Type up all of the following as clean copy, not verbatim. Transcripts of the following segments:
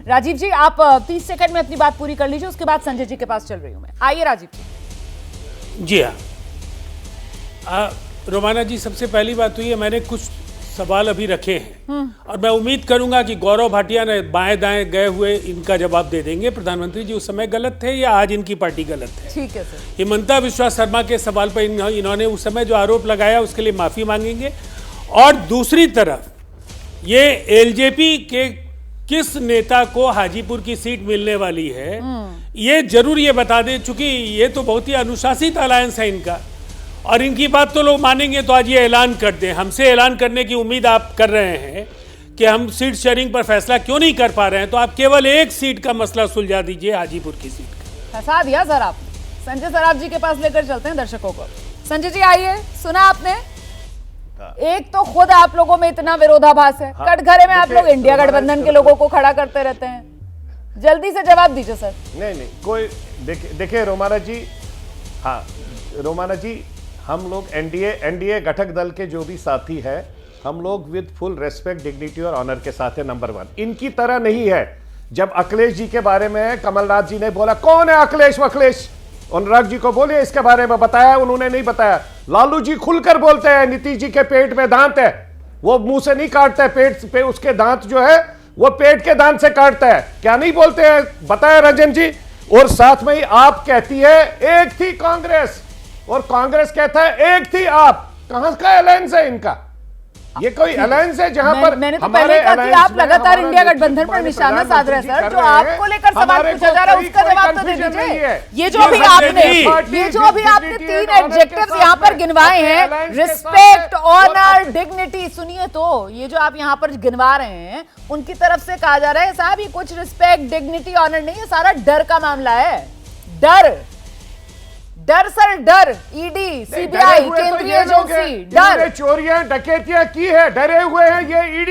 राजीव जी आप 30 सेकंड में अपनी बात पूरी कर लीजिए, उसके बाद संजय जी के पास चल रही हूं मैं। आइए राजीव जी। जी हाँ, रोमाना जी, सबसे पहली बात तो ये, मैंने कुछ सवाल अभी रखे हैं और मैं उम्मीद करूंगा कि गौरव भाटिया ने बाएं दाएं गए हुए इनका जवाब दे देंगे। प्रधानमंत्री जी उस समय गलत थे या आज इनकी पार्टी गलत है? ठीक है सर। हिमंता विश्वा शर्मा के सवाल पर इन्होंने उस समय जो आरोप लगाया उसके लिए माफी मांगेंगे। और दूसरी तरफ ये एलजेपी के किस नेता को हाजीपुर की सीट मिलने वाली है, ये जरूर ये बता दें, चूंकि ये तो बहुत ही अनुशासित अलायंस है इनका और इनकी बात तो लोग मानेंगे, तो आज ये ऐलान कर दें। हमसे ऐलान करने की उम्मीद आप कर रहे हैं कि हम सीट शेयरिंग पर फैसला क्यों नहीं कर पा रहे हैं, तो आप केवल एक सीट का मसला सुलझा दीजिए, हाजीपुर की सीट का। फंसा दिया सर आप। संजय सर आप जी के पास लेकर चलते हैं दर्शकों को। संजय जी आइए, सुना आपने? एक तो खुद आप लोगों में इतना विरोधाभास है, कटघरे में आप लोग इंडिया गठबंधन के लोगों को खड़ा करते रहते हैं। जल्दी से जवाब दीजिए सर। नहीं कोई देखिए रोमाना जी, हाँ रोमाना जी, हम लोग एनडीए घटक दल के जो भी साथी है, हम लोग विद फुल रेस्पेक्ट, डिग्निटी और ऑनर के साथ है। नंबर 1, इनकी तरह नहीं है। जब अखिलेश जी के बारे में कमलनाथ जी ने बोला कौन है अखिलेश, अनुराग जी को बोलिए इसके बारे में, बताया उन्होंने नहीं बताया। लालू जी खुलकर बोलते हैं नीतीश जी के पेट में दांत है, वो मुंह से नहीं काटते, पेट पे उसके दांत जो है वो पेट के दांत से काटता है, क्या नहीं बोलते हैं? बताया रंजन जी। और साथ में ही आप कहती है एक थी कांग्रेस और कांग्रेस कहता है एक थी आप। कहां का अलायंस है इनका? ये कोई अलायंस है जहां पर मैंने तो पहले कहा कि आप लगातार इंडिया गठबंधन पर निशाना साध रहे हैं सर। जो आपको लेकर सवाल पूछा जा रहा है उसका जवाब तो दे दीजिए। ये जो अभी आपने 3 एडजेक्टिव्स यहाँ पर गिनवाए हैं, रिस्पेक्ट, ऑनर, डिग्निटी, सुनिए तो ये जो आप यहाँ पर गिनवा रहे हैं उनकी तरफ से कहा जा रहा है साहब ये कुछ रिस्पेक्ट, डिग्निटी, ऑनर नहीं है, सारा डर का मामला है। डर सर, डर। ईडी, सीबीआई, केंद्रीय एजेंसी, डर। चोरियां डकैतियां की है, डरे हुए हैं ये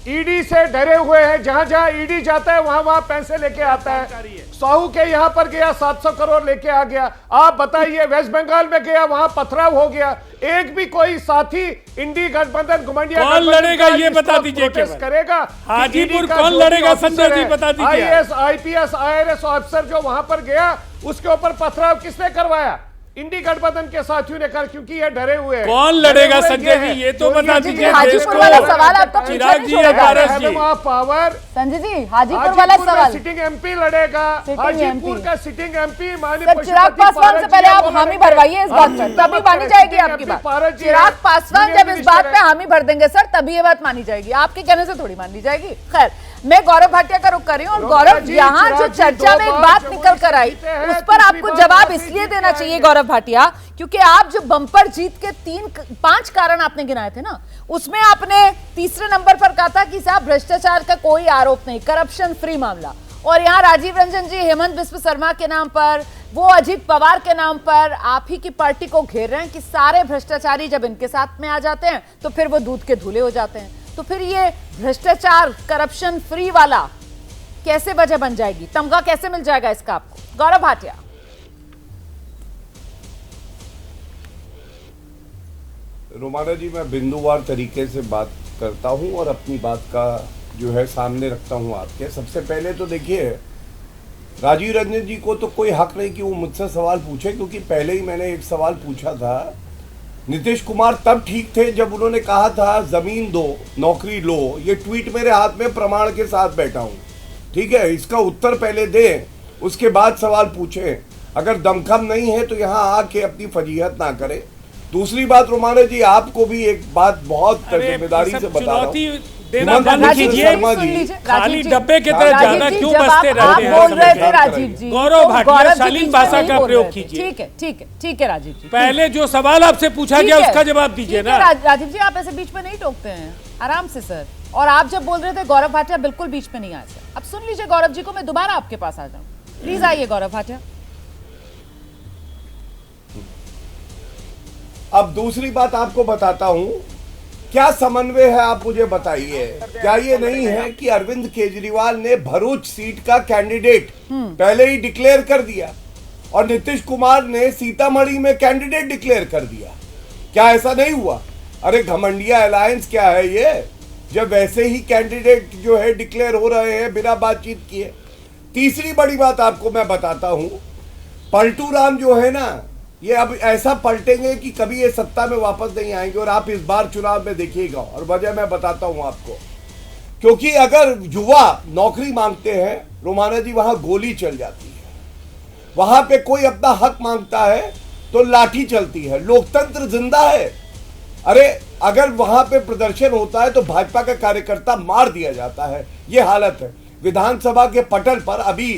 ईडी से डरे हुए हैं। जहां जहां ईडी जाता है वहां पैसे लेके आता है। साहू के यहां पर गया 700 करोड़ लेके आ गया। आप बताइए वेस्ट बंगाल में गया वहां पथराव हो गया। एक भी कोई साथी इंडी गठबंधन घुमंडिया कौन लड़ेगा ये बता दीजिए, करेगा हाजीपुर कौन लड़ेगा संजय जी बता दीजिए। आईएएस, आईपीएस, आईआरएस ऑफिसर जो वहां पर गया उसके ऊपर पथराव किसने करवाया? इंडी गठबंधन के साथियों ने कर, क्योंकि ये डरे हुए हैं। कौन लड़ेगा संजय जी ये तो बता दीजिए। हाजीपुर वाला सवाल आपका चिराग जी, पावर संजय जी, हाजीपुर वाला सवाल। सिटिंग एमपी लड़ेगा, हाजीपुर का सिटिंग एमपी चिराग पासवान से पहले आप हामी भरवाइए इस बात पर, तभी मानी जाएगी आपकी बात। चिराग पासवान जब इस बात पे हामी भर देंगे सर तभी ये बात मानी जाएगी, आपके कहने से थोड़ी मानी जाएगी। खैर, मैं गौरव भाटिया का रुख कर रही हूँ। और गौरव, यहाँ जो चर्चा में एक बात निकल कर आई उस पर आपको जवाब इसलिए देना चाहिए गौरव भाटिया, क्योंकि आप जो बम्पर जीत के 5 कारण आपने गिनाए थे ना, उसमें आपने तीसरे नंबर पर कहा था कि साहब भ्रष्टाचार का कोई आरोप नहीं, करप्शन फ्री मामला। और यहाँ राजीव रंजन जी हेमंत बिस्व शर्मा के नाम पर, वो अजीत पवार के नाम पर आप ही की पार्टी को घेर रहे हैं कि सारे भ्रष्टाचारी जब इनके साथ में आ जाते हैं तो फिर वो दूध के धुले हो जाते हैं। तो फिर ये भ्रष्टाचार, करप्शन फ्री वाला कैसे वजह बन जाएगी? तमगा कैसे मिल जाएगा इसका आपको? गौरव भाटिया। रोमाना जी, मैं बिंदुवार तरीके से बात करता हूं और अपनी बात का जो है सामने रखता हूं आपके। सबसे पहले तो देखिए, राजीव रंजन जी को तो कोई हक नहीं कि वो मुझसे सवाल पूछे, क्योंकि पहले ही मैंने एक सवाल पूछा था। नीतीश कुमार तब ठीक थे जब उन्होंने कहा था जमीन दो नौकरी लो। ये ट्वीट मेरे हाथ में प्रमाण के साथ बैठा हूं, ठीक है? इसका उत्तर पहले दें, उसके बाद सवाल पूछें। अगर दमखम नहीं है तो यहाँ आके अपनी फजीहत ना करें। दूसरी बात रोमाना जी, आपको भी एक बात बहुत जिम्मेदारी से बता रहा हूँ, खाली डब्बे की तरह ज्यादा क्यों बसते रहते हैं? बोल रहे थे राजीव जी, गौरव भाटिया शालीन भाषा का प्रयोग कीजिए। ठीक है राजीव जी, पहले जो सवाल आपसे पूछा गया उसका जवाब दीजिए ना। राजीव जी आप ऐसे बीच में नहीं टोकते हैं, आराम से सर। और आप जब बोल रहे थे गौरव भाटिया बिल्कुल बीच में नहीं आए सर। अब सुन लीजिए गौरव जी को, मैं दोबारा आपके पास आ जाऊं, प्लीज आइए गौरव भाटिया। अब दूसरी बात आपको बताता हूं, क्या समन्वय है आप मुझे बताइए। क्या ये नहीं है कि अरविंद केजरीवाल ने भरूच सीट का कैंडिडेट पहले ही डिक्लेयर कर दिया और नीतीश कुमार ने सीतामढ़ी में कैंडिडेट डिक्लेयर कर दिया? क्या ऐसा नहीं हुआ? अरे घमंडिया अलायंस क्या है ये? जब वैसे ही कैंडिडेट जो है डिक्लेयर हो रहे हैं बिना बातचीत किए। तीसरी बड़ी बात आपको मैं बताता हूं, पलटू राम जो है ना, ये अब ऐसा पलटेंगे कि कभी ये सत्ता में वापस नहीं आएंगे, और आप इस बार चुनाव में देखिएगा। और वजह मैं बताता हूं आपको, क्योंकि अगर युवा नौकरी मांगते हैं रोमाना जी, वहां गोली चल जाती है, वहां पे कोई अपना हक मांगता है तो लाठी चलती है, लोकतंत्र जिंदा है। अरे अगर वहां पे प्रदर्शन होता है तो भाजपा का कार्यकर्ता मार दिया जाता है, ये हालत है। विधानसभा के पटल पर अभी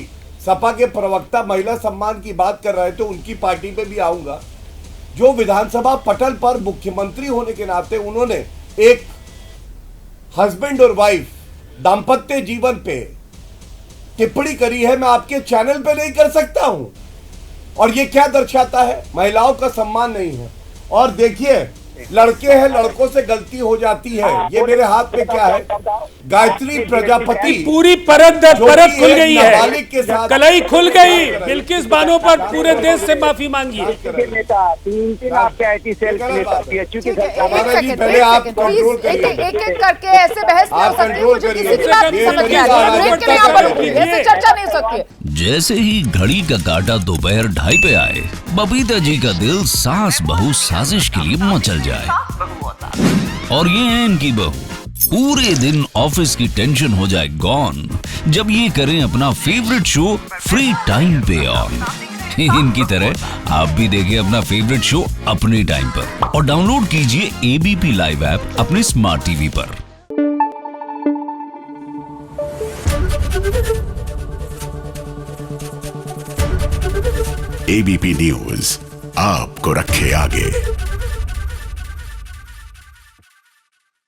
सपा के प्रवक्ता महिला सम्मान की बात कर रहे थे, उनकी पार्टी पे भी आऊंगा। जो विधानसभा पटल पर मुख्यमंत्री होने के नाते उन्होंने एक हस्बैंड और वाइफ दाम्पत्य जीवन पे टिप्पणी करी है, मैं आपके चैनल पे नहीं कर सकता हूं। और ये क्या दर्शाता है? महिलाओं का सम्मान नहीं है। और देखिए, लड़के हैं, लड़कों से गलती हो जाती है। ये मेरे हाथ में क्या है, गायत्री प्रजापति, पूरी परत खुल गई है, नाबालिग के साथ कलई खुल गई। बिल्किस बानो पर पूरे देश से माफी मांगी है। तीन आपके IT सेल के नेता PHU के पहले आप कंट्रोल करिए, एक-एक करके ऐसे बहस नहीं हो आप सकती। कंट्रोल मुझे करिए। किसी की बात नहीं समझ में आ रही है। ब्रेक के लिए यहाँ पर रुकिए, ऐसे चर्चा नहीं हो सकती। जैसे ही घड़ी का काटा दोपहर 2:30 पे आए, बबीता जी का दिल सास बहू साजिश के लिए मचल जाए। और ये है इनकी बहू, पूरे दिन ऑफिस की टेंशन हो जाए गॉन जब ये करें अपना फेवरेट शो फ्री टाइम पे ऑन। इनकी तरह आप भी देखिए अपना फेवरेट शो अपने टाइम पर और डाउनलोड कीजिए ABP लाइव ऐप अपने स्मार्ट टीवी पर। ABP न्यूज आपको रखे आगे।